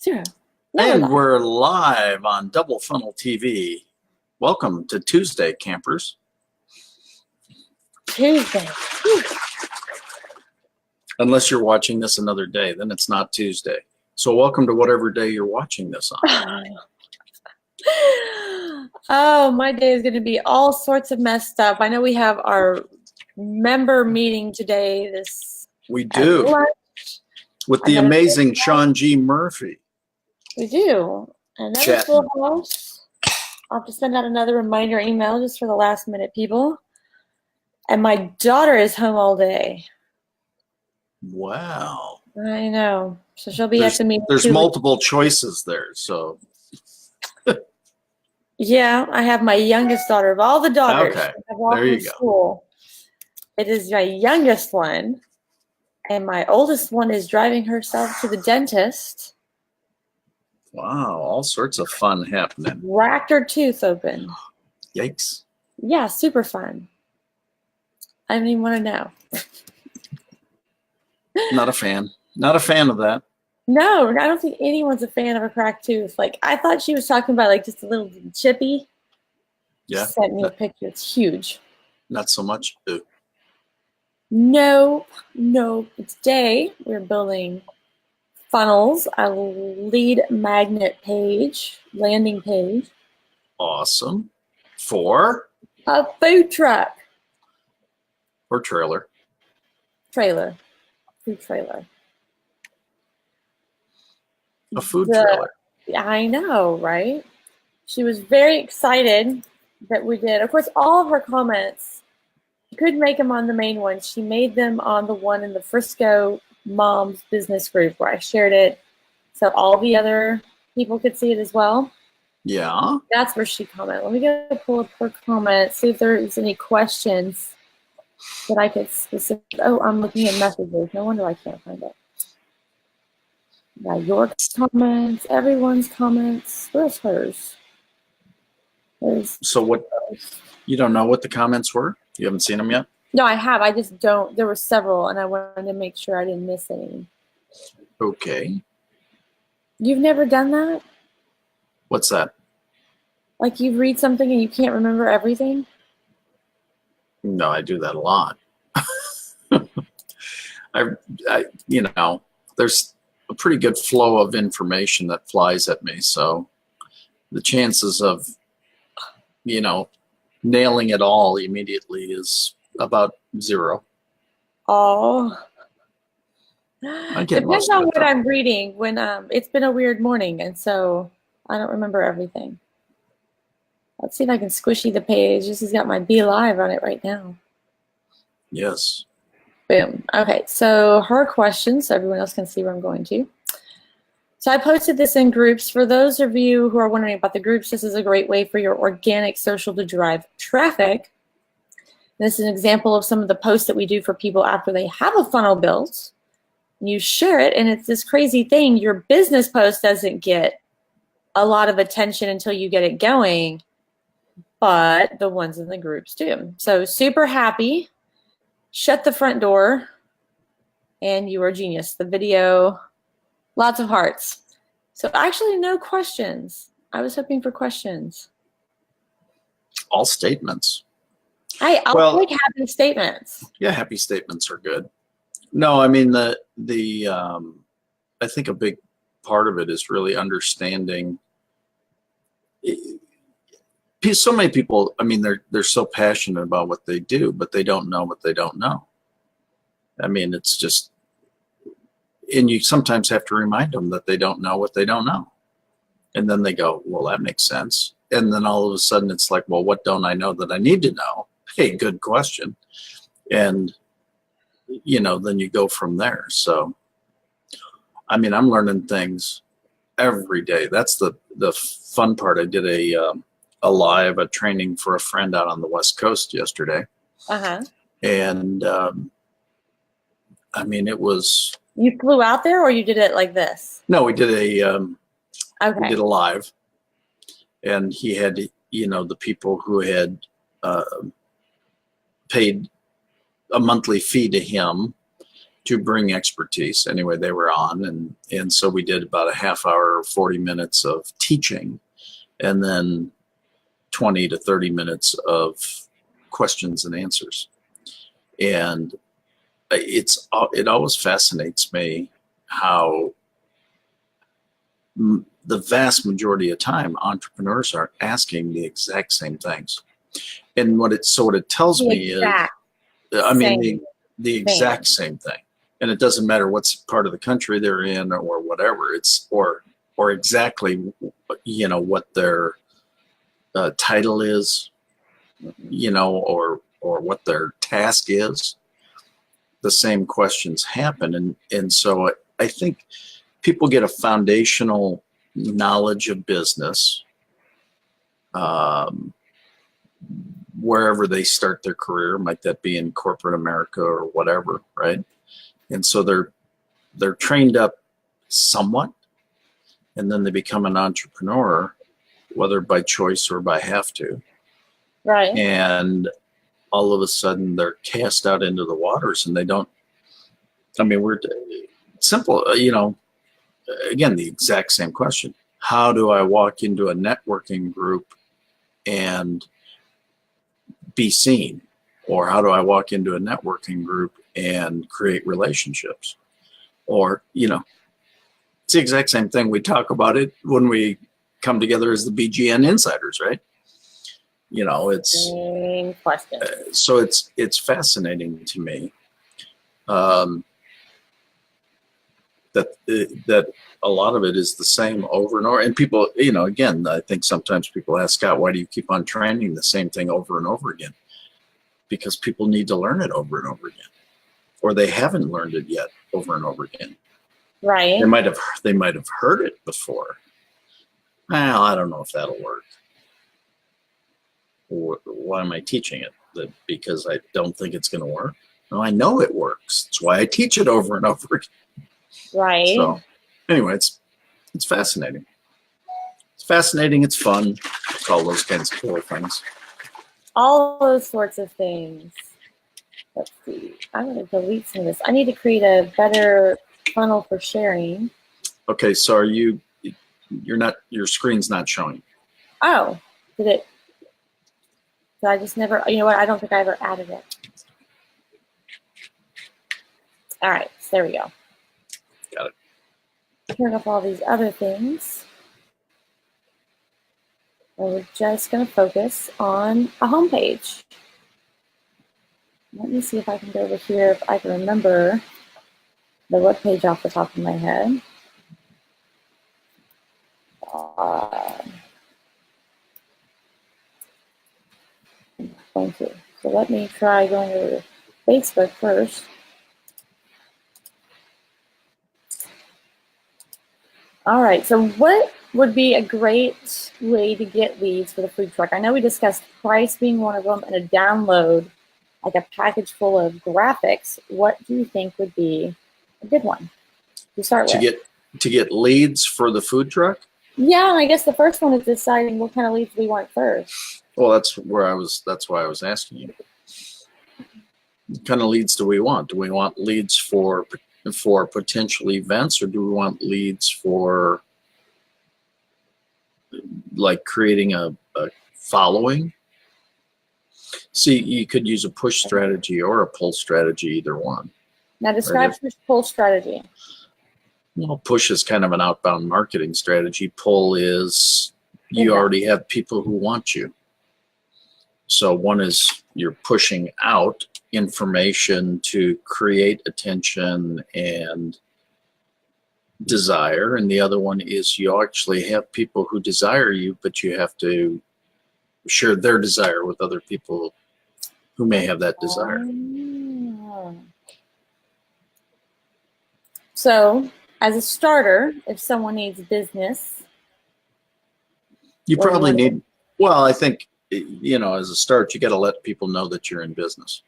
Zero. Never And lied. we're live on Double Funnel TV. Welcome to Tuesday, campers. Tuesday. Whew. Unless you're watching this another day, then it's not Tuesday. So welcome to whatever day you're watching this on. Oh, my day is going to be all sorts of messed up. I know we have our member meeting today. We do. With the amazing Sean G. Murphy. We do. Another full house. I'll have to send out another reminder email just for the last minute people. And my daughter is home all day. Wow. I know. So she'll be at the meeting. There's multiple choices there. So. Yeah, I have my youngest daughter of all the daughters. Okay. There you go. School. It is my youngest one. And my oldest one is driving herself to the dentist. Wow, all sorts of fun happening. Racked her tooth open. Yikes. Yeah, super fun. I don't even want to know. Not a fan. Not a fan of that. No, I don't think anyone's a fan of a cracked tooth. Like, I thought she was talking about, like, just a little chippy. Yeah. She sent me a picture. It's huge. Not so much. No. Today, we're building funnels, a lead magnet page, landing page. Awesome. For? A food truck. Or trailer. Trailer. Food trailer. A food trailer. I know, right? She was very excited that we did. Of course, all of her comments, she couldn't make them on the main one. She made them on the one in the Frisco Moms business group where I shared it so all the other people could see it as well. Yeah. That's where she commented. Let me go pull up her comments, see if there's any questions that I could specifically. Oh, I'm looking at messages. No wonder I can't find it. Yeah, your comments, everyone's comments. Where's hers? So what? You don't know what the comments were? You haven't seen them yet? No, I have. I just don't. There were several, and I wanted to make sure I didn't miss any. Okay. You've never done that? What's that? Like you read something and you can't remember everything? No, I do that a lot. There's a pretty good flow of information that flies at me. So the chances of, nailing it all immediately is about zero. Oh. Depends on what I'm reading. When it's been a weird morning, and so I don't remember everything. Let's see if I can squishy the page. This has got my Be Live on it right now. Yes. Boom. Okay, so her question, so everyone else can see where I'm going to. So I posted this in groups. For those of you who are wondering about the groups, this is a great way for your organic social to drive traffic. This is an example of some of the posts that we do for people after they have a funnel built. You share it, and it's this crazy thing. Your business post doesn't get a lot of attention until you get it going, but the ones in the groups do. So super happy. Shut the front door, and you are a genius. The video, lots of hearts. So actually no questions. I was hoping for questions. All statements. I'll take happy statements. Yeah, happy statements are good. No, I mean I think a big part of it is really understanding. So many people, I mean, they're so passionate about what they do, but they don't know what they don't know. I mean, it's just, and you sometimes have to remind them that they don't know what they don't know. And then they go, well, that makes sense. And then all of a sudden it's like, well, what don't I know that I need to know? Hey, good question. And then you go from there. So, I mean, I'm learning things every day. That's the fun part. I did a training for a friend out on the West Coast yesterday. Uh-huh. And, I mean, it was. You flew out there, or you did it like this? No, we did we did a live. And he had, the people who had paid a monthly fee to him to bring expertise. Anyway, they were on, and so we did about a half hour, 40 minutes of teaching, and then 20 to 30 minutes of questions and answers. And it always fascinates me how the vast majority of time entrepreneurs are asking the exact same things. And what it tells me is, I mean, the exact same thing. And it doesn't matter what's part of the country they're in or whatever. It's or exactly, you know, what their title is, you know, or what their task is. The same questions happen, and so I think people get a foundational knowledge of business wherever they start their career. Might that be in corporate America or whatever, right? And so they're trained up somewhat, and then they become an entrepreneur, whether by choice or by have to. Right. And all of a sudden they're cast out into the waters, and they don't. I mean, we're simple, you know. Again, the exact same question: how do I walk into a networking group and be seen? Or how do I walk into a networking group and create relationships? Or, you know, it's the exact same thing. We talk about it when we come together as the BGN insiders, right? You know, it's same question. So it's fascinating to me that a lot of it is the same over and over. And people, you know, again, I think sometimes people ask, Scott, why do you keep on training the same thing over and over again? Because people need to learn it over and over again, or they haven't learned it yet over and over again. Right. They might have heard it before. Well, I don't know if that'll work. Why am I teaching it? Because I don't think it's going to work. No, I know it works. That's why I teach it over and over again. Right. So anyway, it's fascinating. It's fascinating. It's fun. It's all those kinds of cool things. All those sorts of things. Let's see. I'm going to delete some of this. I need to create a better funnel for sharing. Okay, so you're not, your screen's not showing. Oh, did I just never, you know what? I don't think I ever added it. All right, so there we go. Got it. Turn off all these other things. And we're just going to focus on a home page. Let me see if I can go over here, if I can remember the web page off the top of my head. Going to. So let me try going over to Facebook first. All right, so what would be a great way to get leads for the food truck? I know we discussed price being one of them and a download, like a package full of graphics. What do you think would be a good one to start with? To get leads for the food truck? Yeah, I guess the first one is deciding what kind of leads we want first. Well, that's why I was asking you. What kind of leads do we want? Do we want leads for potential events, or do we want leads for like creating a following? See, you could use a push strategy or a pull strategy, either one. Now describe your pull strategy. Well, push is kind of an outbound marketing strategy. Pull is you already have people who want you. So one is you're pushing out information to create attention and desire, and the other one is you actually have people who desire you, but you have to share their desire with other people who may have that desire. So as a starter, if someone needs business, you probably need, well, I think, you know, as a start, you got to let people know that you're in business.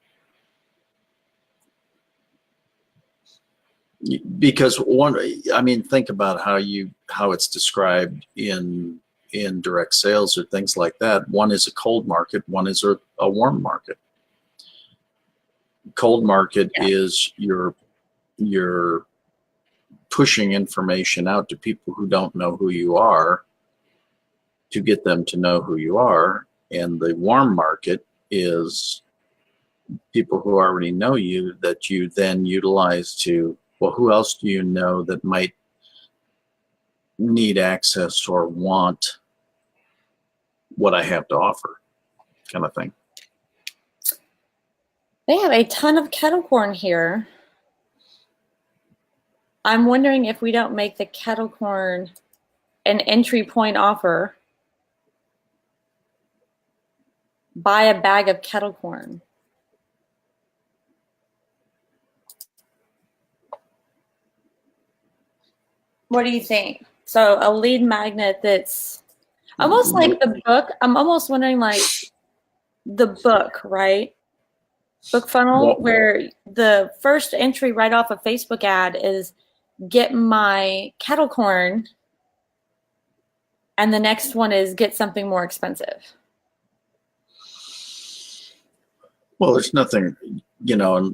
Because think about how it's described in direct sales or things like that. One is a cold market, one is a warm market. Cold market is you're you're pushing information out to people who don't know who you are to get them to know who you are. And the warm market is people who already know you that you then utilize to, well, who else do you know that might need access or want what I have to offer, kind of thing. They have a ton of kettle corn here. I'm wondering if we don't make the kettle corn an entry point offer. Buy a bag of kettle corn. What do you think? So a lead magnet that's almost like the book. I'm almost wondering like the book, right? Book funnel, where the first entry right off a Facebook ad is get my kettle corn, and the next one is get something more expensive. Well, there's nothing, you know,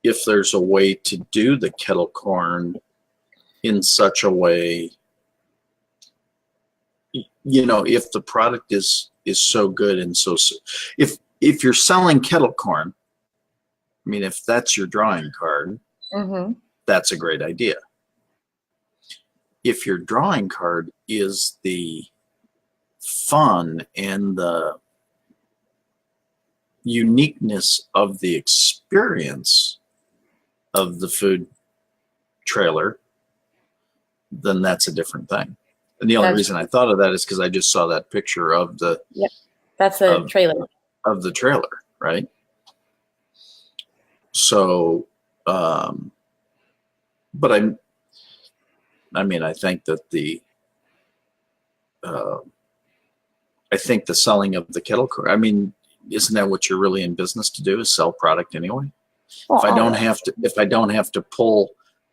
if there's a way to do the kettle corn in such a way, you know, if the product is so good and so, if you're selling kettle corn, I mean, if that's your drawing card, that's a great idea. If your drawing card is the fun and the uniqueness of the experience of the food trailer, then that's a different thing. And the only reason I thought of that is because I just saw that picture of the that's a trailer of the trailer, right? So, but I mean, I think that I think the selling of the kettle corn, I mean, isn't that what you're really in business to do, is sell product anyway? Well, if I don't have to pull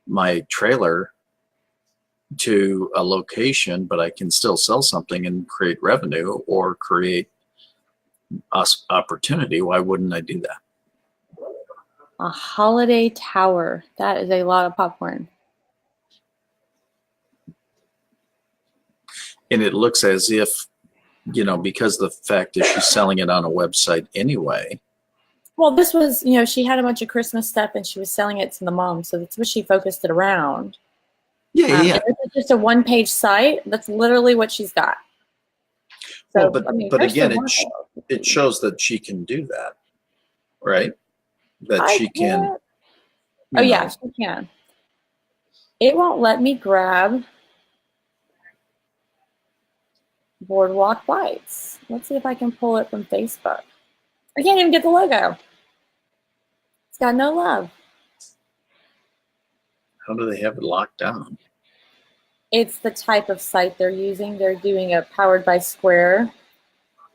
my trailer to a location, but I can still sell something and create revenue or create opportunity, why wouldn't I do that? A holiday tower. That is a lot of popcorn. And it looks as if, you know, because the fact that she's selling it on a website anyway. Well, this was, you know, she had a bunch of Christmas stuff and she was selling it to the mom. So that's what she focused it around. Yeah. It's just a one-page site. That's literally what she's got. So, well, I mean, but again, it shows that she can do that, right? That she can. Oh, yeah, she can. It won't let me grab Boardwalk Bites. Let's see if I can pull it from Facebook. I can't even get the logo. It's got no love. How do they have it locked down? It's the type of site they're using. They're doing a powered by Square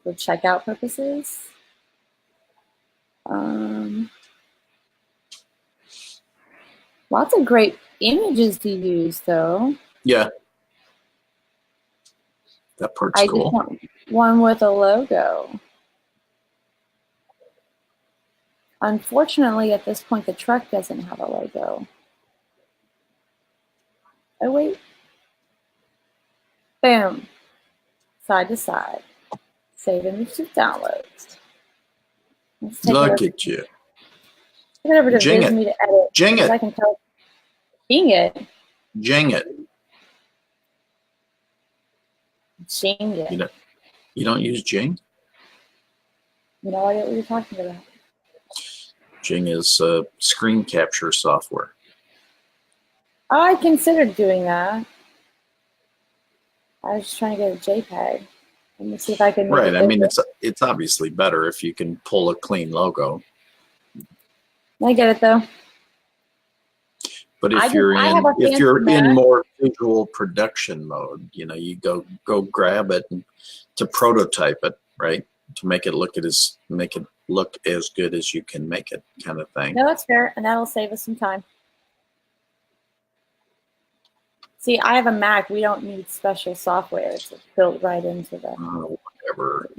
for checkout purposes. Lots of great images to use, though. Yeah. That part's cool. I just want one with a logo. Unfortunately, at this point, the truck doesn't have a logo. Oh, wait. Boom. Side to side. Save image to downloads. Look at you. Take it over to Jing Visme to edit. Jing it. I can tell. Jing it. Jing it. Jing it. You don't use Jing? No idea what you're talking about. Jing is screen capture software. I considered doing that. I was just trying to get a JPEG. Let me see if I can. Right. I mean, it's obviously better if you can pull a clean logo. I get it though. But if you're in more visual production mode, you know, you go grab it to prototype it, right? To make it look as good as you can make it, kind of thing. No, that's fair, and that'll save us some time. See, I have a Mac. We don't need special software. It's built right into the. Whatever.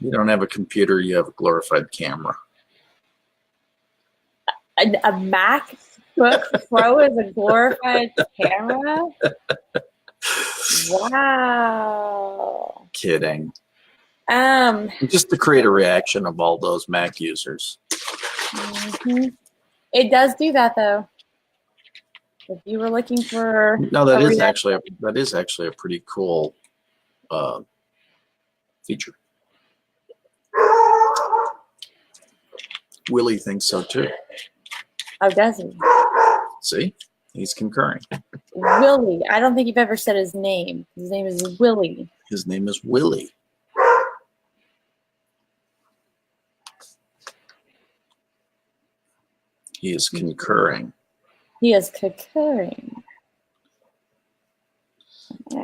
You don't have a computer, you have a glorified camera. A MacBook Pro is a glorified camera? Wow. Kidding. Um, Just to create a reaction of all those Mac users. mhm. It does do that though. If you were looking for No, that a is reaction. actually a pretty cool feature. Willie thinks so too. Oh, does he? See, he's concurring. Willie. I don't think you've ever said his name. His name is Willie. His name is Willie. He is concurring. He is concurring.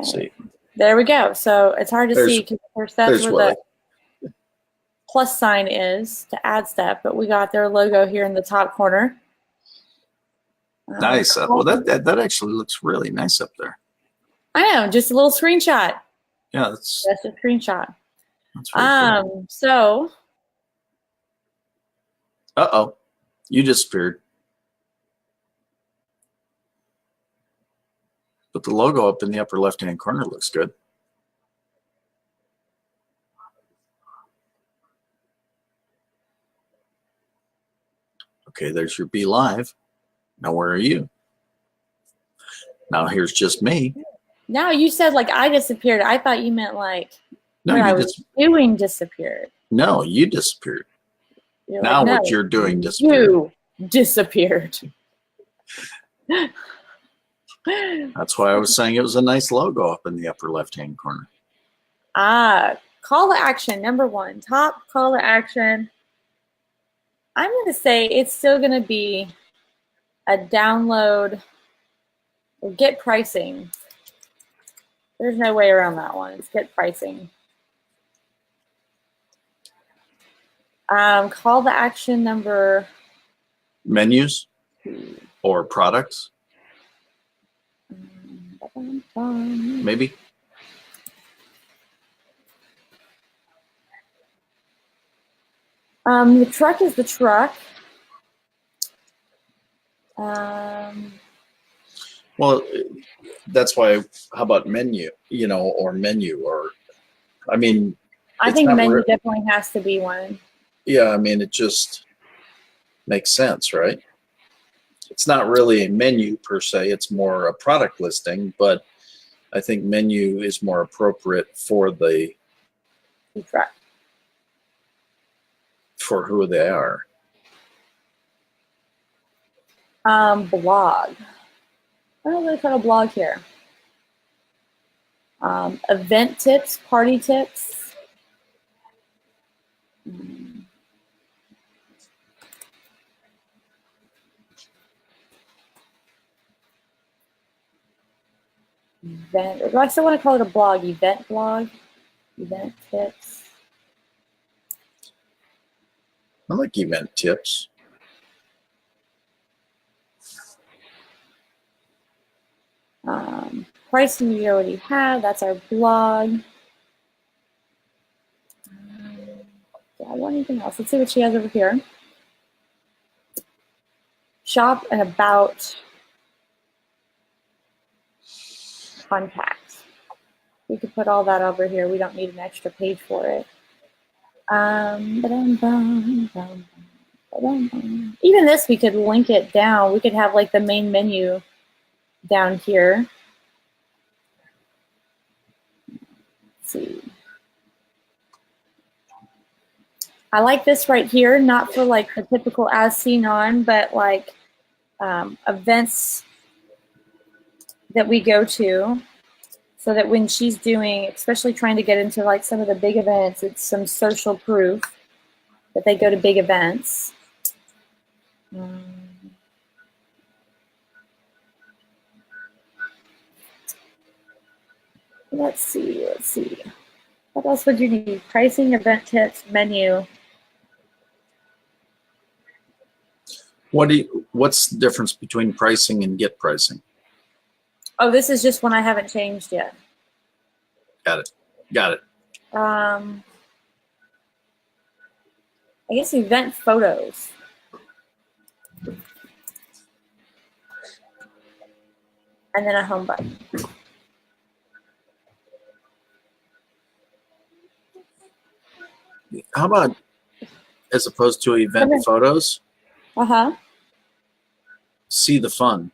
See, there we go. So it's hard to see because of course that's where Willie. the plus sign is to add step, but we got their logo here in the top corner. Nice. Well, that actually looks really nice up there. I know, just a little screenshot. Yeah, that's a screenshot. That's very cool. So. Uh-oh, you disappeared. But the logo up in the upper left-hand corner looks good. Okay, there's your Be Live. Now where are you? Now here's just me. Now you said like I disappeared. I thought you meant like no, what I was doing disappeared. No, you disappeared. You're now like, no, what you're doing disappeared. You disappeared. That's why I was saying it was a nice logo up in the upper left-hand corner. Call to action, number 1. Top call to action. I'm going to say it's still going to be a download or get pricing. There's no way around that one. It's get pricing. Call to action number... Menus or products? Maybe. The truck is the truck. Well, that's why. How about menu? Or menu, or I mean. I think menu definitely has to be one. Yeah, I mean, it just makes sense, right? It's not really a menu per se, it's more a product listing, but I think menu is more appropriate for for who they are. Blog. I don't really put a blog here. Event tips, party tips. Event, or do I still want to call it a blog? Event blog? Event tips? I like event tips. Pricing we already have. That's our blog. Do I want anything else? Let's see what she has over here. Shop and about contacts. We could put all that over here. We don't need an extra page for it. Even this, we could link it down. We could have like the main menu down here. Let's see. I like this right here, not for like the typical as seen on, but like events that we go to, so that when she's doing, especially trying to get into like some of the big events, it's some social proof that they go to big events. Let's see. What else would you need? Pricing, event tips, menu. What's the difference between pricing and get pricing? Oh, this is just one I haven't changed yet. Got it. I guess event photos. And then a home button. How about as opposed to event photos, see the fun?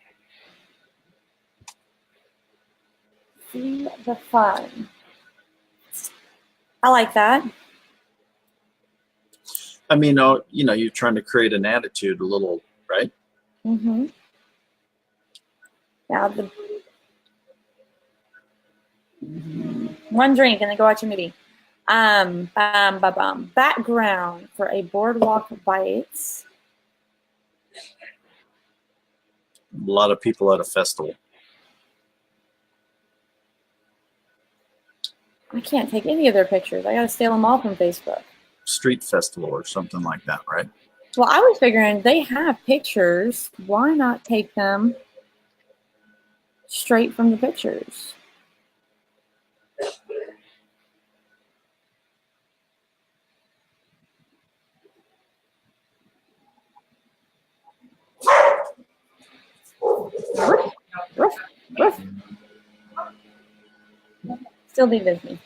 See the fun. I like that. I mean, you're trying to create an attitude a little, right? Mm-hmm. Now one drink and then go watch a movie. Background for a boardwalk bites. A lot of people at a festival. I can't take any of their pictures. I gotta steal them all from Facebook. Street festival or something like that, right? Well, I was figuring they have pictures. Why not take them straight from the pictures? Ruff, ruff. Still be with me.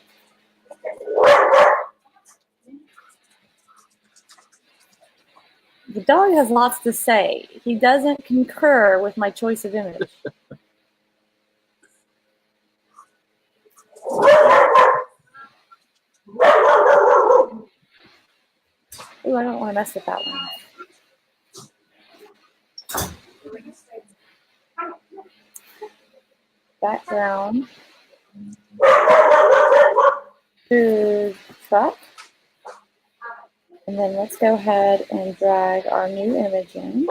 The dog has lots to say. He doesn't concur with my choice of image. Ooh, I don't want to mess with that one. Background. Food truck. And then let's go ahead and drag our new image in.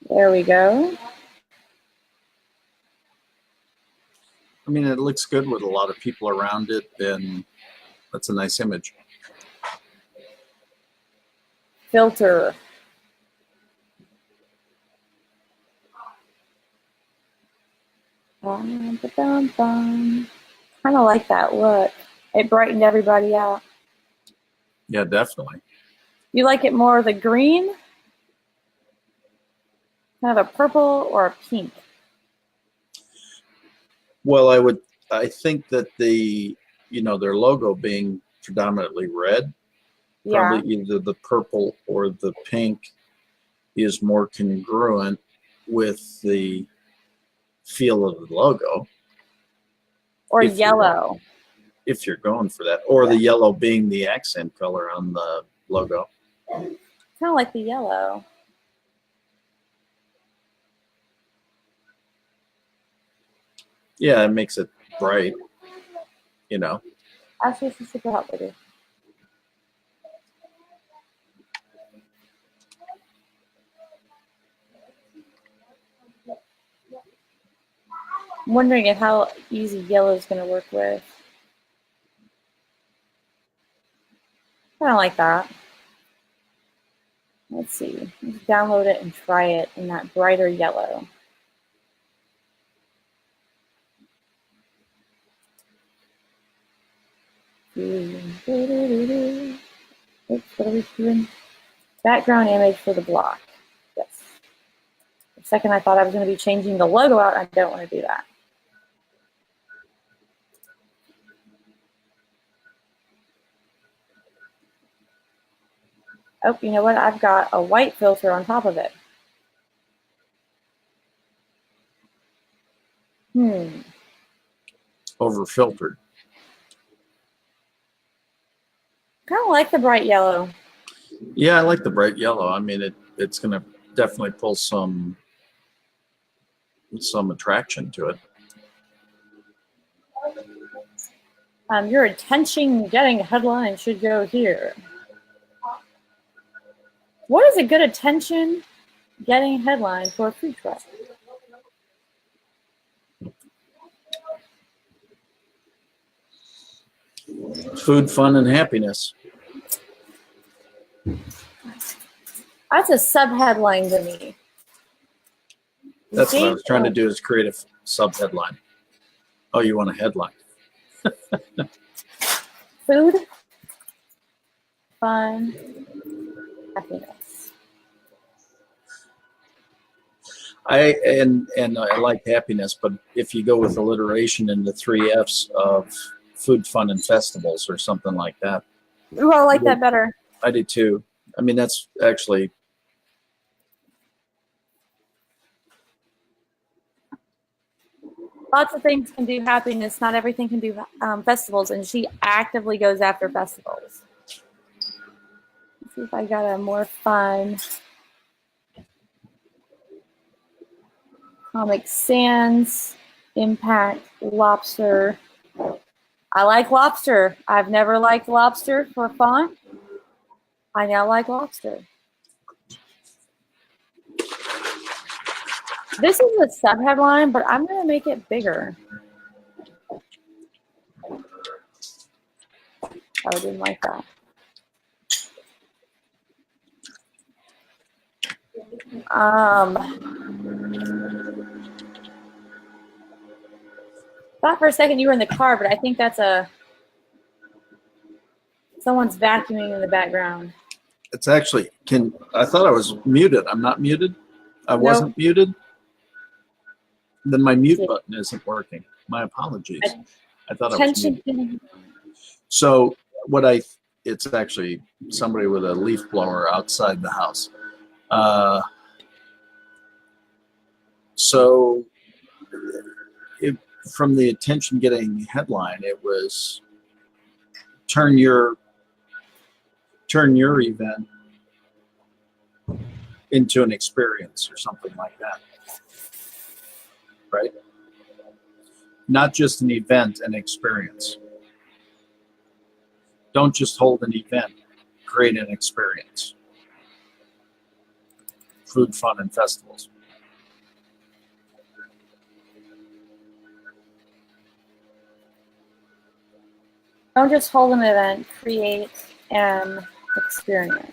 There we go. I mean, it looks good with a lot of people around it, and that's a nice image. Filter. Kind of like that look. It brightened everybody out. Yeah, definitely. You like it more the green? Kind of a purple or a pink? Well, I think that their logo being predominantly red, probably either the purple or the pink is more congruent with the feel of the logo. Or yellow. If you're going for that. Or the yellow being the accent color on the logo. Kind of like the yellow. Yeah, it makes it bright, Actually, it's super hot, baby. I'm wondering if how easy yellow is going to work with. Kind of like that. Let's see. Let's download it and try it in that brighter yellow. Oops, what are we doing? Background image for the block. Yes. For a second, I thought I was going to be changing the logo out. I don't want to do that. Oh, you know what? I've got a white filter on top of it. Over filtered. Kind of like the bright yellow. Yeah, I like the bright yellow. I mean, it's going to definitely pull some attraction to it. Your attention-getting headline should go here. What is a good attention-getting headline for a food truck? Food, fun, and happiness. That's a sub-headline to me. That's what I was trying to do, is create a sub-headline. Oh, you want a headline? Food, fun, happiness. I like happiness, but if you go with alliteration in the 3 F's of food, fun, and festivals, or something like that. Ooh, I like that better. I do too. I mean, that's actually. Lots of things can do happiness. Not everything can do festivals, and she actively goes after festivals. Let's see if I got a more fun. Comic Sans, Impact, Lobster. I like lobster. I've never liked lobster for fun. I now like lobster. This is a sub-headline, but I'm going to make it bigger. Oh, I didn't like that. Thought for a second you were in the car, but I think that's someone's vacuuming in the background. It's actually, I thought I was muted. I'm not muted. I wasn't muted. Then my mute button isn't working. My apologies. I thought I was muted. So it's actually somebody with a leaf blower outside the house. So from the attention getting headline, it was turn your event into an experience, or something like that. Right? Not just an event, an experience. Don't just hold an event, create an experience. Food, fun, and festivals. Don't just hold an event, create an experience.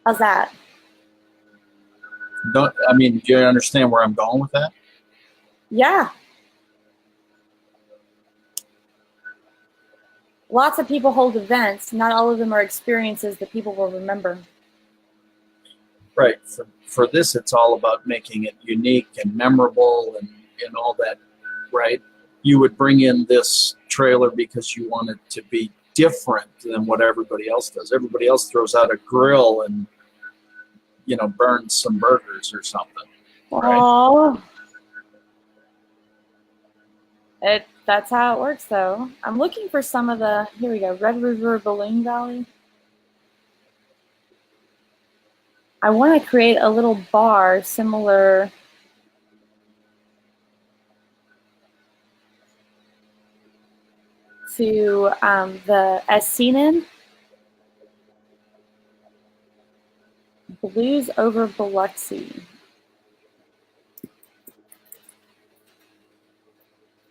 How's that? Do you understand where I'm going with that? Yeah. Lots of people hold events. Not all of them are experiences that people will remember. Right. For this, it's all about making it unique and memorable and all that, right? You would bring in this trailer because you want it to be different than what everybody else does. Everybody else throws out a grill and, burns some burgers or something. Right? Oh. That's how it works, though. I'm looking for some of the, here we go, Red River Balloon Valley. I want to create a little bar similar to the Essenen Blues over Biloxi.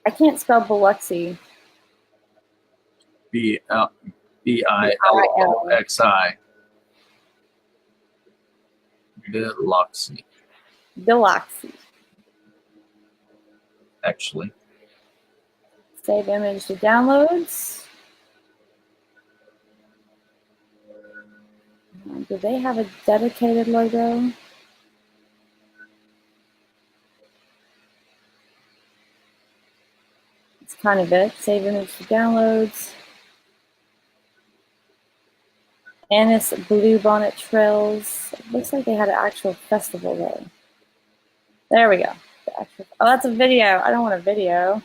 I can't spell Biloxi. Billoxi. Biloxi. Biloxi. Actually. Save image to downloads. Do they have a dedicated logo? It's kind of it. Save image to downloads. Annis Blue Bonnet Trails. It looks like they had an actual festival there. There we go. Oh, that's a video. I don't want a video.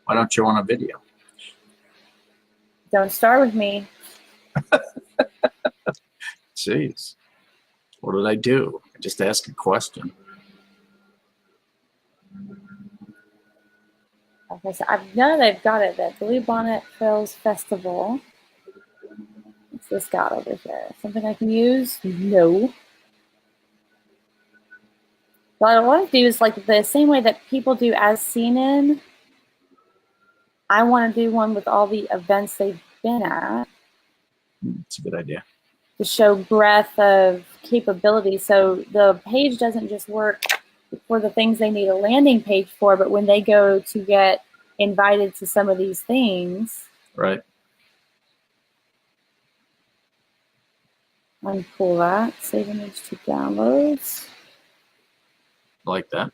Why don't you want a video? Don't start with me. Jeez. What did I do? I just asked a question. Okay, so I know they've got it. That Blue Bonnet Trails Festival. What's this got over here? Something I can use? No. What I want to do is like the same way that people do As Seen In. I want to do one with all the events they've been at. It's a good idea. To show breadth of capability. So the page doesn't just work for the things they need a landing page for, but when they go to get invited to some of these things, Right. unpull that, save image to downloads. Like that.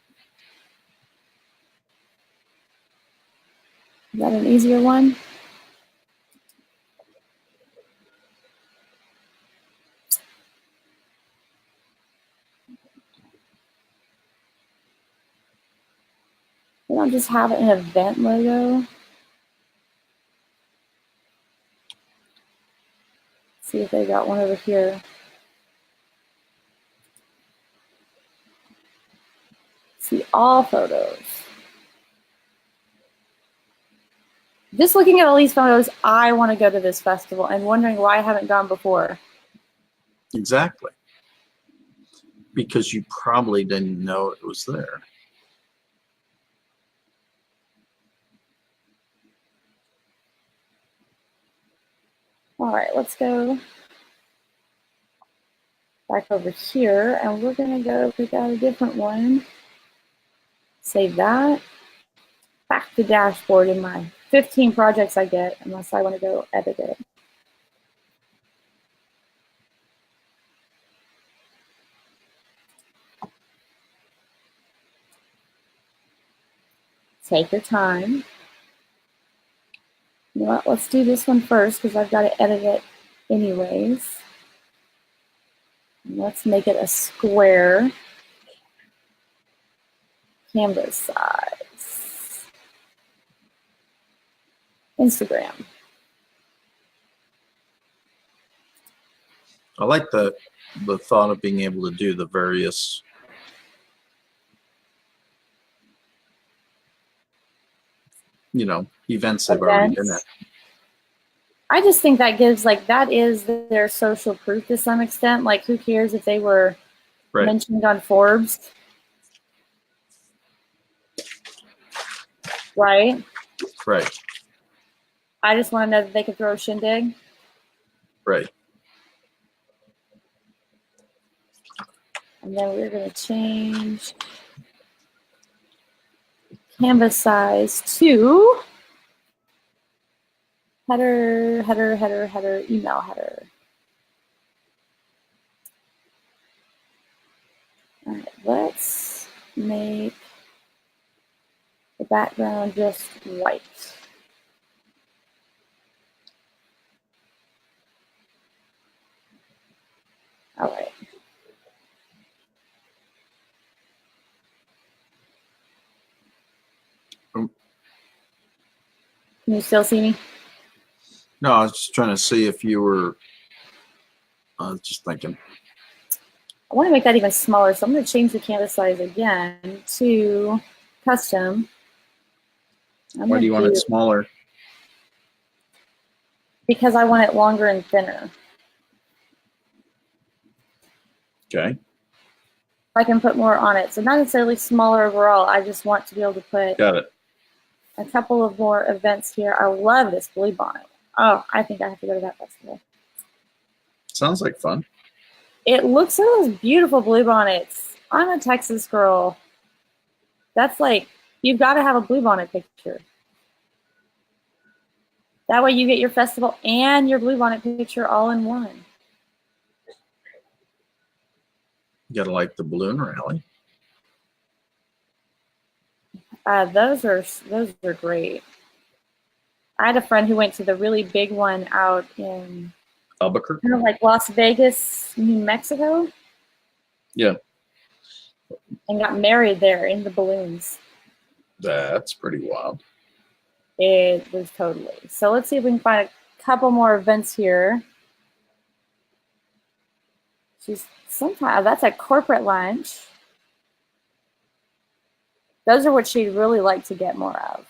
Is that an easier one? They don't just have an event logo. See if they got one over here. See all photos. Just looking at all these photos, I want to go to this festival and wondering why I haven't gone before. Exactly. Because you probably didn't know it was there. All right, let's go back over here, and we're going to go pick out a different one. Save that. Back to dashboard in my 15 projects I get, unless I want to go edit it. Take your time. You know what? Let's do this one first because I've got to edit it anyways. Let's make it a square canvas size. Instagram. I like the thought of being able to do the various events they've already been at. I just think that gives, like, that is their social proof to some extent. Like, who cares if they were mentioned on Forbes? Right? Right. I just want to know that they could throw a shindig. Right. And then we're going to change canvas size to header, header, header, header, email header. All right, let's make the background just white. All right. Can you still see me? No, I was just trying to see if you were. I was just thinking. I want to make that even smaller, so I'm going to change the canvas size again to custom. Why do you want it smaller? Because I want it longer and thinner. Okay. I can put more on it. So not necessarily smaller overall. I just want to be able to put Got it. a couple of more events here. I love this blue bonnet. Oh, I think I have to go to that festival. Sounds like fun. It looks at those beautiful blue bonnets. I'm a Texas girl. That's like, you've got to have a blue bonnet picture. That way you get your festival and your blue bonnet picture all in one. You gotta like the balloon rally. Those are great. I had a friend who went to the really big one out in Albuquerque? kind of like Las Vegas, New Mexico. Yeah. And got married there in the balloons. That's pretty wild. It was totally. So let's see if we can find a couple more events here. That's a corporate lunch. Those are what she'd really like to get more of.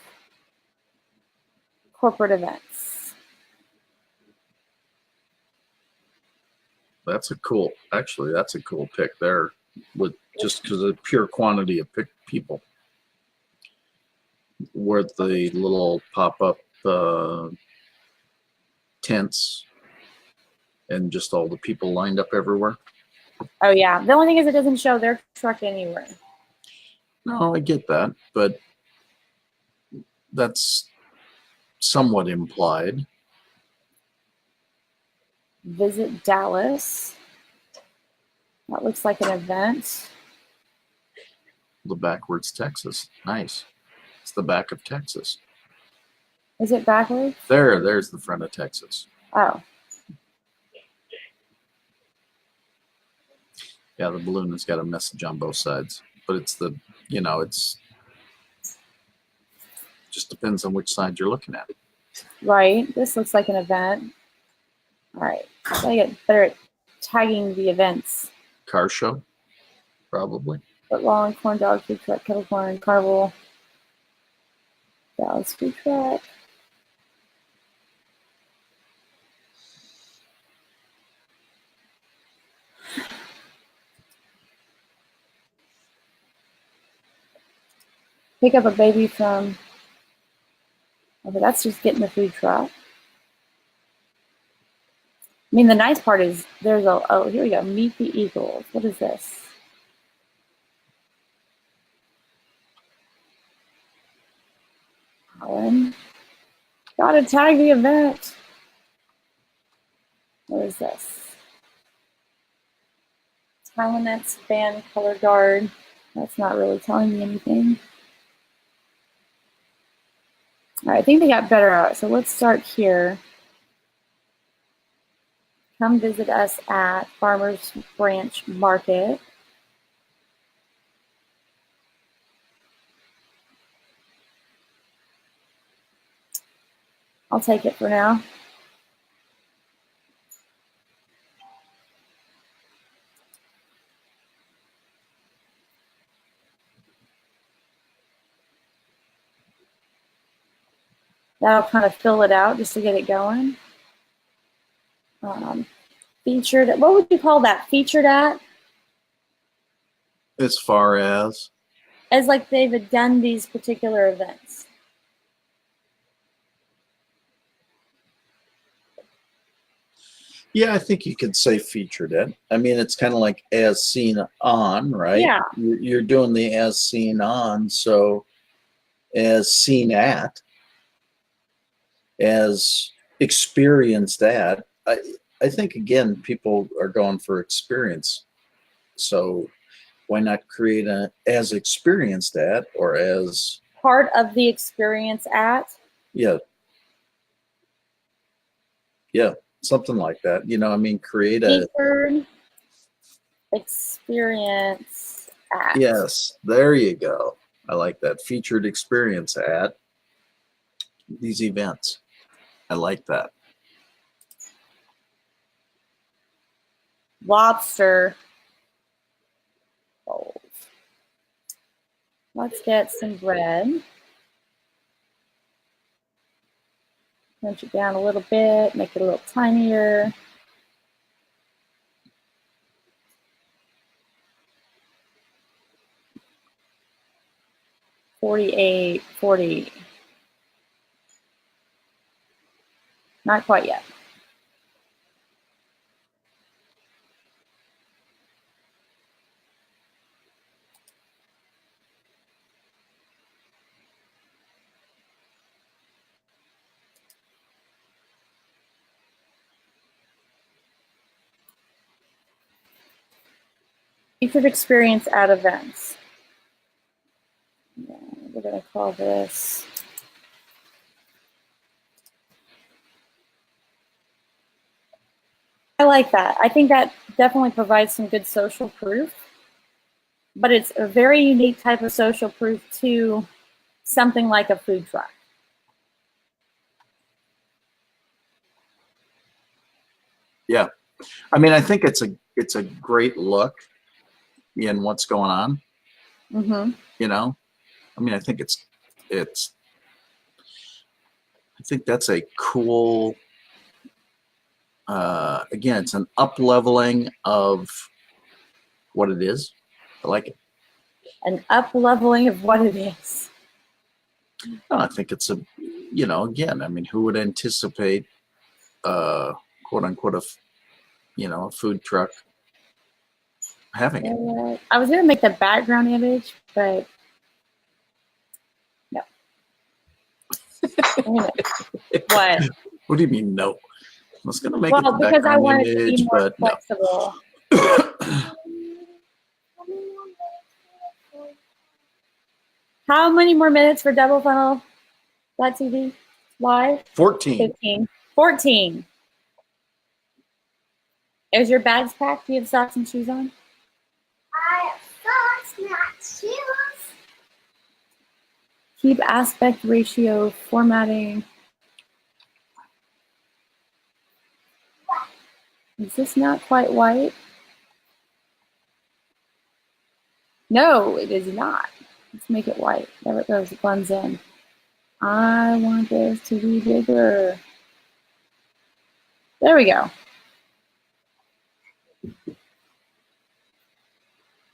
Corporate events. That's a cool pick there, with just because of the pure quantity of people. Where the little pop-up tents and just all the people lined up everywhere. Oh yeah. The only thing is it doesn't show their truck anywhere. No, I get that, but that's somewhat implied. Visit Dallas. That looks like an event. The backwards Texas. Nice. It's the back of Texas. Is it backwards? There's the front of Texas. Oh. Yeah, the balloon has got a message on both sides, but it's the, it's just depends on which side you're looking at. Right. This looks like an event. All right. I gotta get better at tagging the events. Car show, probably. Footlong, corn dog, food truck, kettle corn, carnival, Dallas food truck. Pick up a baby from, okay, that's just getting the food truck. I mean, the nice part is there's a, oh, here we go, Meet the Eagles. What is this? Alan. Gotta tag the event. What is this? Thailand's band color guard. That's not really telling me anything. All right, I think they got better at it. So let's start here. Come visit us at Farmers Branch Market. I'll take it for now. That'll kind of fill it out just to get it going. Featured, what would you call that? Featured at? As far as like they've done these particular events. Yeah, I think you could say featured it. I mean, it's kind of like as seen on, right? Yeah. You're doing the as seen on, so as seen at, as experienced at. I think, again, people are going for experience. So why not create a as experienced at or as Part of the experience at? Yeah, something like that. I mean, create a Featured experience at. Yes, there you go. I like that. Featured experience at these events. I like that. Lobster bowls. Let's get some bread. Punch it down a little bit, make it a little tinier. $48, $40. Not quite yet. Featured experience at events. Yeah, we're going to call this I like that. I think that definitely provides some good social proof, but it's a very unique type of social proof to something like a food truck. Yeah. I mean, I think it's a great look in what's going on. Mm-hmm. I mean, I think I think that's a cool, again, it's an up-leveling of what it is. I like it. An up-leveling of what it is. I think it's again, I mean, who would anticipate, quote unquote, a food truck having it. I was going to make the background image, but no. What? What do you mean no? I was going to make it Well, the because I background wanted to image, be more but flexible. no. How many more minutes for double funnel TV live? 14. 15. 14. Is your bags packed? Do you have socks and shoes on? I have socks, not shoes. Keep aspect ratio formatting. Is this not quite white? No, it is not. Let's make it white. There it goes. It blends in. I want this to be bigger. There we go.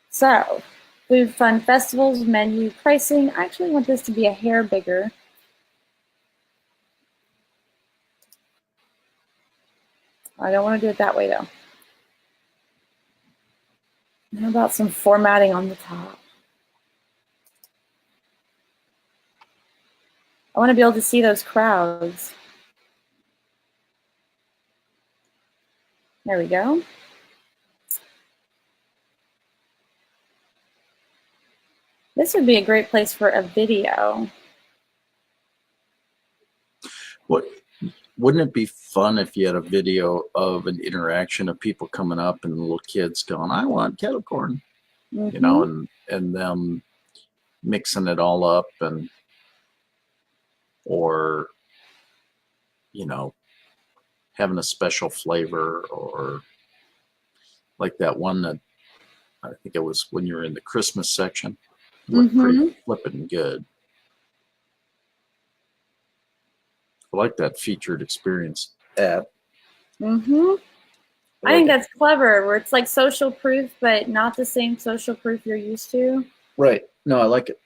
So, food fun festivals, menu, pricing. I actually want this to be a hair bigger. I don't want to do it that way though. How about some formatting on the top? I want to be able to see those crowds. There we go. This would be a great place for a video. Wouldn't it be fun if you had a video of an interaction of people coming up and little kids going, I want kettle corn, and them mixing it all up or having a special flavor, or like that one that I think it was when you were in the Christmas section. Looked pretty flippin' good. I like that featured experience app. I think that's clever, where it's like social proof, but not the same social proof you're used to. Right. No, I like it.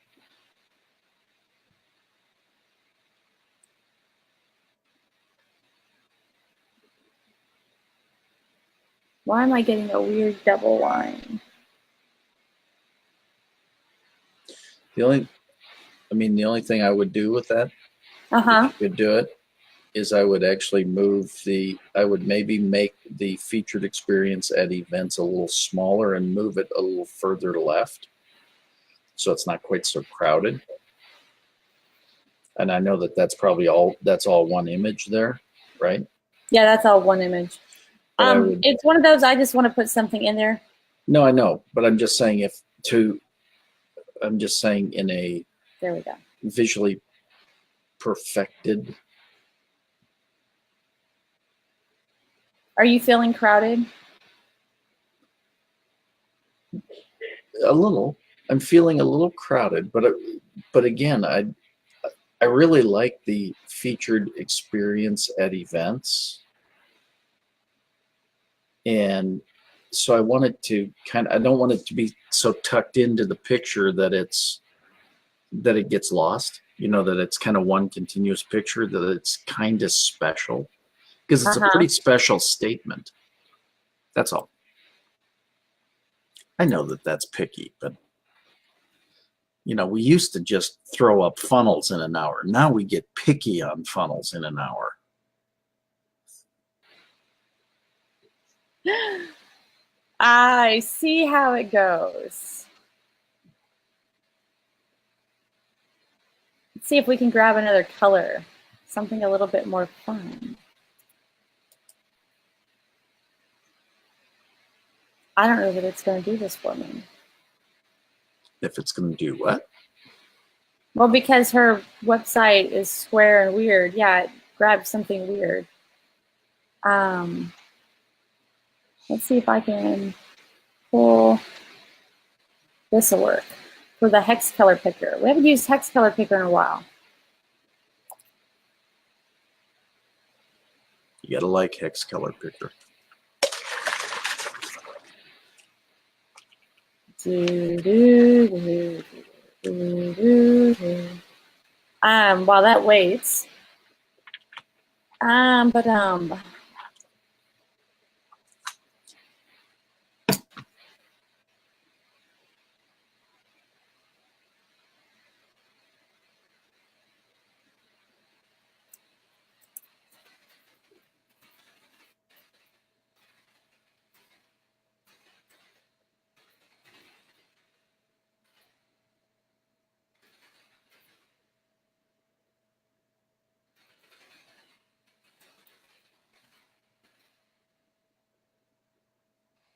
Why am I getting a weird double line? The only thing I would do with that, if you could do it, is I would actually I would maybe make the featured experience at events a little smaller and move it a little further left, so it's not quite so crowded. And I know that's all one image there, right? Yeah, that's all one image. It's one of those, I just want to put something in there. No, I know, but I'm just saying in a there we go. Visually perfected. Are you feeling crowded? A little. I'm feeling a little crowded, but again, I really like the featured experience at events. And so I want it to I don't want it to be so tucked into the picture that it gets lost, that it's kind of one continuous picture, that it's kind of special, because it's a pretty special statement. That's all. I know that that's picky, but we used to just throw up funnels in an hour. Now we get picky on funnels in an hour. I see how it goes. Let's see if we can grab another color, something a little bit more fun. I don't know that it's going to do this for me. If it's going to do what? Well, because her website is square and weird. Yeah, it grabs something weird. Let's see if I can pull. This will work for the hex color picker. We haven't used hex color picker in a while. You gotta like hex color picker. While that waits,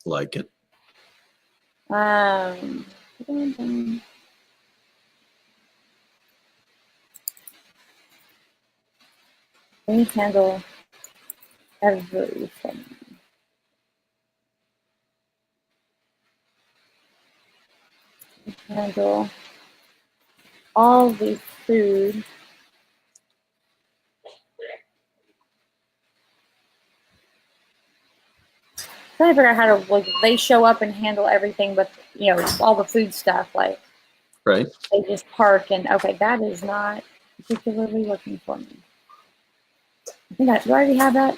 Like it. We handle everything. We handle all the food. I figure out how to, like, they show up and handle everything, but you know, all the food stuff, like, Right. they just park and, okay, that is not particularly working for me. I think do I already have that?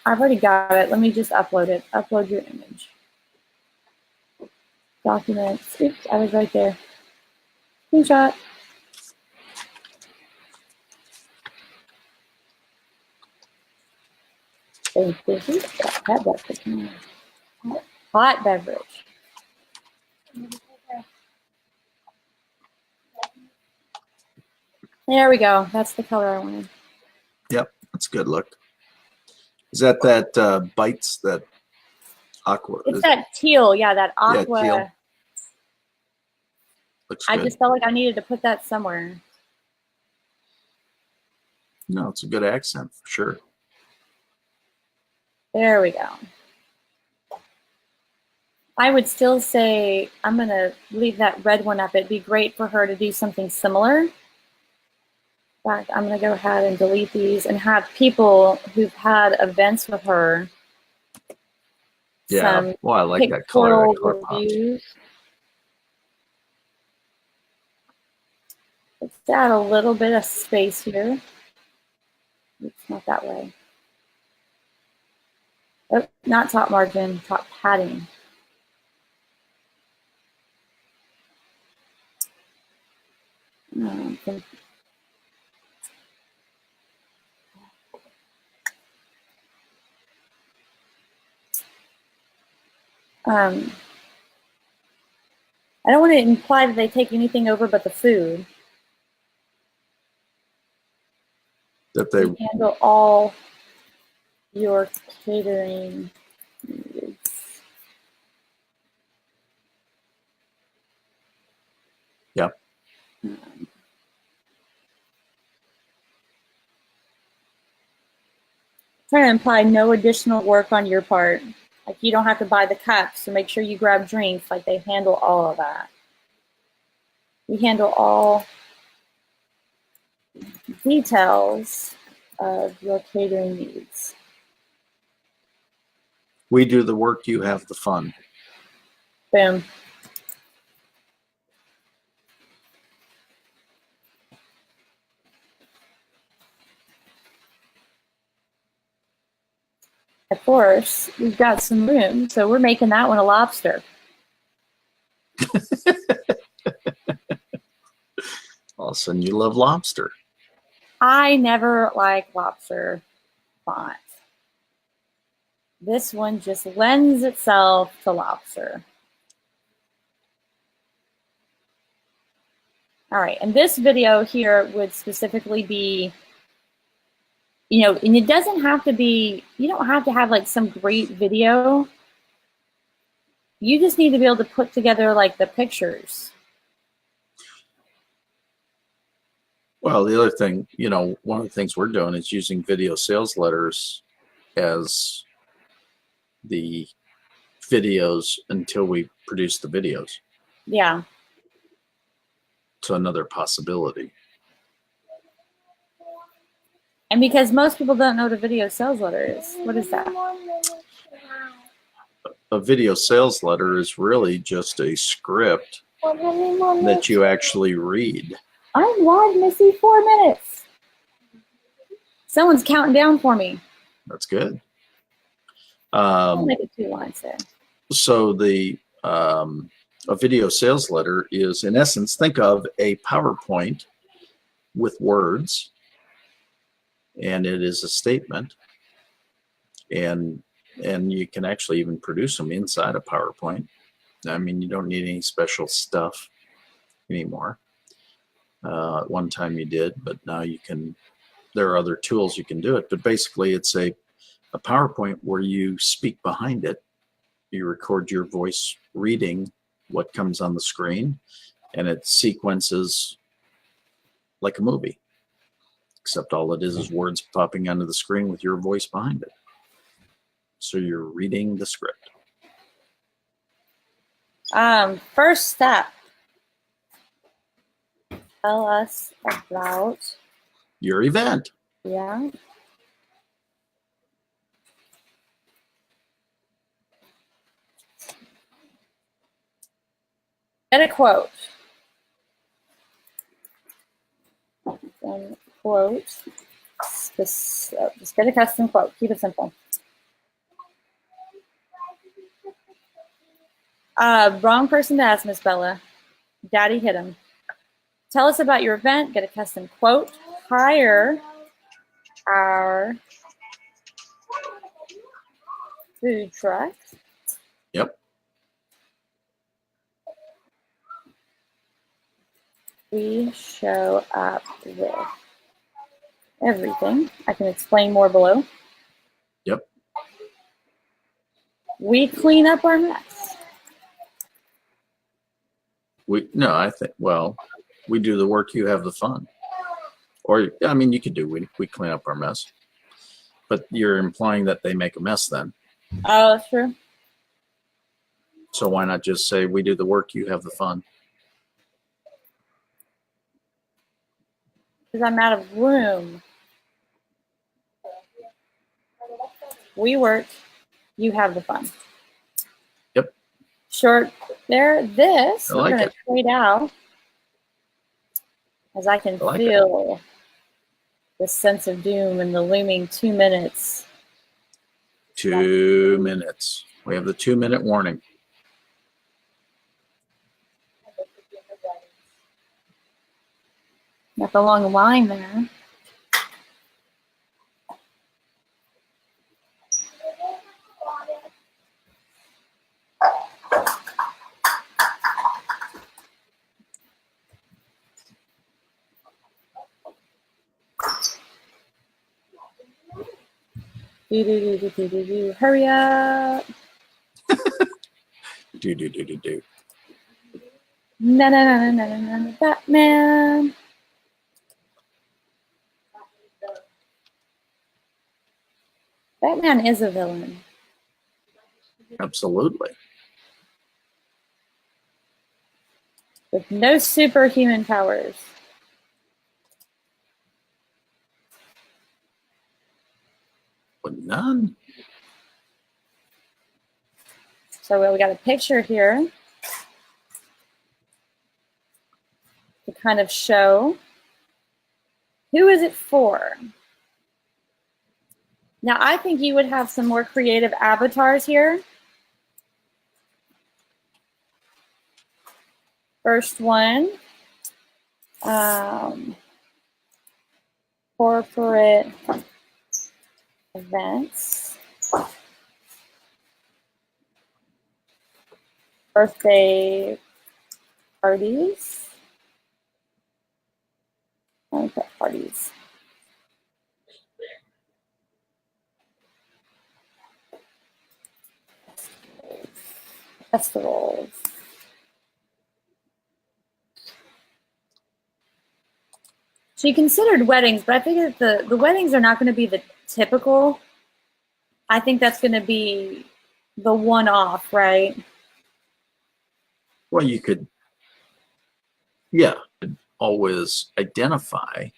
I've already got it. Let me just upload it. Upload your image. Documents. Oops, I was right there. Screenshot. Hot beverage. There we go. That's the color I wanted. Yep, that's a good look. Is that bites, that aqua? It's that teal, yeah, that aqua. Yeah, teal. Looks I good. just felt like I needed to put that somewhere. No, it's a good accent for sure. There we go. I would still say I'm going to leave that red one up. It'd be great for her to do something similar. In fact, I'm going to go ahead and delete these and have people who've had events with her. Yeah, well, I like that color. That color reviews. Let's add a little bit of space here. It's not that way. Oh, not top margin, top padding. I don't want to imply that they take anything over but the food. That they handle all your catering needs. Yep. Trying to imply no additional work on your part. Like, you don't have to buy the cups, so make sure you grab drinks. Like, they handle all of that. We handle all details of your catering needs. We do the work, you have the fun. Boom. Of course, we've got some room, so we're making that one a lobster. All of a sudden, you love lobster. I never like lobster font. This one just lends itself to lobster. All right, and this video here would specifically be, you know, and it doesn't have to be, you don't have to have like some great video. You just need to be able to put together like the pictures. Well, the other thing, you know, one of the things we're doing is using video sales letters as the videos until we produce the videos. Yeah. So another possibility. And because most people don't know what a video sales letter is. What is that? A video sales letter is really just a script that you actually read. I'm live, Missy. 4 minutes. Someone's counting down for me. That's good. I'll make it 2 lines there. So the a video sales letter is, in essence, think of a PowerPoint with words, and it is a statement, and you can actually even produce them inside a PowerPoint. I mean, you don't need any special stuff anymore. At one time you did, but now you can. There are other tools you can do it, but basically it's a PowerPoint where you speak behind it. you record your voice reading what comes on the screen, and it sequences like a movie, except all it is words popping onto the screen with your voice behind it. So you're reading the script. First step. Tell us about Your event. yeah. Get a quote. Quote. Just get a custom quote. Keep it simple. Wrong person to ask, Miss Bella. Daddy hit him. Tell us about your event. Get a custom quote. Hire our food truck. Yep. We show up with everything. I can explain more below. Yep. We clean up our mess. I think, well, we do the work, you have the fun. Or, I mean, you could do, we clean up our mess. But you're implying that they make a mess then. Oh, that's true. So why not just say, we do the work, you have the fun? Because I'm out of room. We work, you have the fun. Yep. Short there. This, I we're like going to it. trade out as I can like feel the sense of doom in the looming 2 minutes. 2 minutes. We have the 2-minute warning. Got the long line there. Hurry up. Do. No, Batman. Batman is a villain. Absolutely. With no superhuman powers. But none. So we got a picture here to kind of show who is it for. Now, I think you would have some more creative avatars here. First one, corporate events, birthday parties. Okay, parties. Festivals. She considered weddings, but I think that the weddings are not going to be the typical. I think that's going to be the one-off, right? Well, you could, always identify,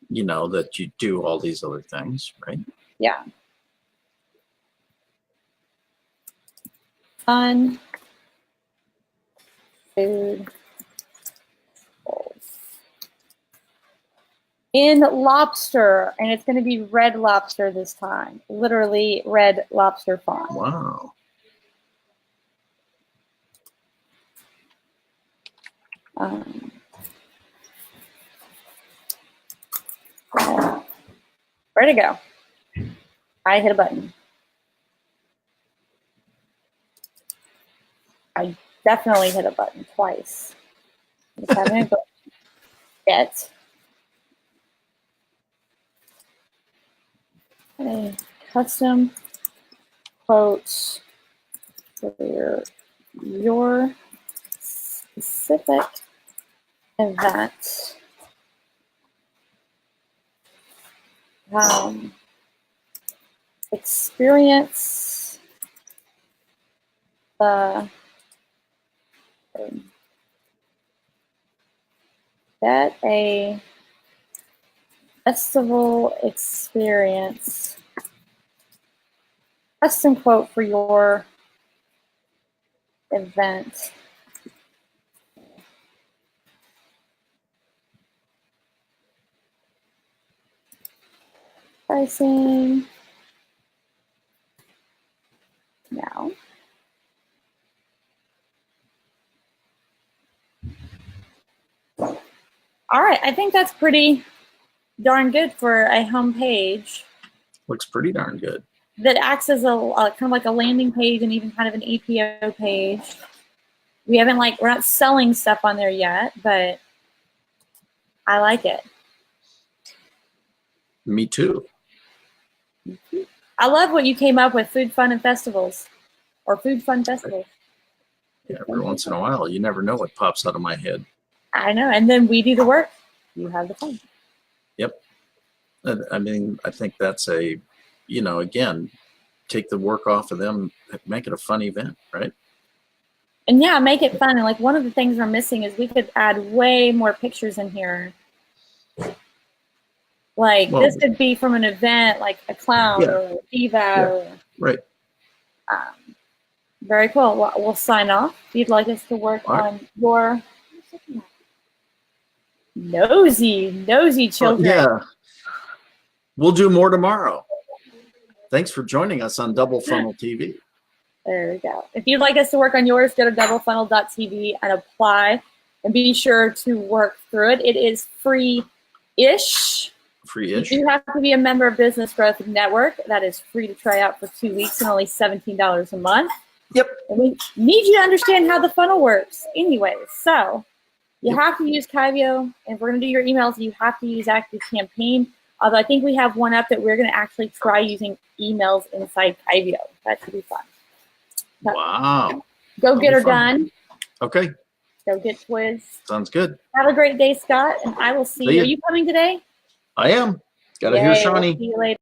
that you do all these other things, right? Yeah. Fun. Food. In lobster, and it's going to be red lobster this time. Literally red lobster font. Wow. Where'd it go? I hit a button. I definitely hit a button twice. Just having a go yet. Okay. Custom quotes for your specific event. Experience the get a festival experience. Custom quote for your event. Pricing now. All right, I think that's pretty darn good for a home page Looks pretty darn good. that acts as a kind of like a landing page and even kind of an APO page. We're not selling stuff on there yet, but I like it. Me too. I love what you came up with, food, fun, and festivals, or food, fun, festivals. Yeah, every once in a while, you never know what pops out of my head. I know, and then we do the work. You have the fun. Yep. I mean, I think that's again, take the work off of them, make it a fun event, right? And yeah, make it fun. And like one of the things we're missing is we could add way more pictures in here. Like this could be from an event, like a clown or a diva. Yeah, right. Very cool. We'll sign off. If you'd like us to work on your nosy children. Yeah. We'll do more tomorrow. Thanks for joining us on Double Funnel TV. There we go. If you'd like us to work on yours, go to doublefunnel.tv and apply, and be sure to work through it. It is free-ish. Free-ish. You do have to be a member of Business Growth Network. That is free to try out for 2 weeks and only $17 a month. Yep. And we need you to understand how the funnel works anyway. So you have to use Kyvio, and if we're going to do your emails, you have to use ActiveCampaign. Although I think we have one up that we're going to actually try using emails inside Kyvio. That should be fun. Wow. Go get her done. Okay. Go get Twiz. Sounds good. Have a great day, Scott, and I will see you. Are you coming today? I am. Got to hear Shawnee. We'll see you later.